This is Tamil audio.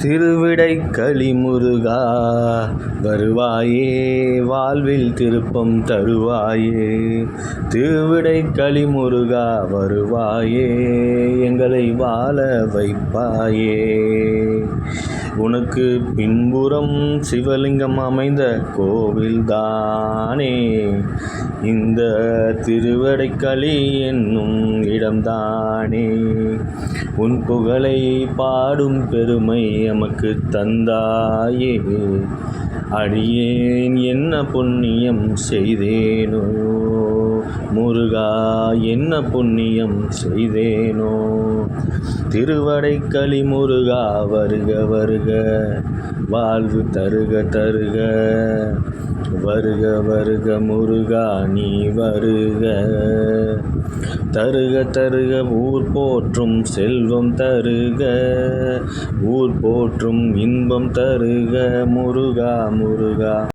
திருவிடைக்களி முருகா வருவாயே, வாழ்வில் திருப்பம் தருவாயே. திருவிடைக்களி முருகா வருவாயே, எங்களை வாழ வைப்பாயே. உனக்கு பின்புறம் சிவலிங்கம் அமைந்த கோவில்தானே இந்த திருவிடைக்களி என்னும் இடம்தானே. உன் புகழை பாடும் பெருமை எமக்கு தந்தாயே. அடியேன் என்ன புண்ணியம் செய்தேனோ முருகா, என்ன புண்ணியம் செய்தேனோ. திருவிடைக்களி முருகா வருக வருக, வாழ்வு தருக தருக. வருக வருக முருகா நீ வருக. தருக தருக ஊர் போற்றும் செல்வம் தருக, ஊர் போற்றும் இன்பம் தருக முருகா முருகா.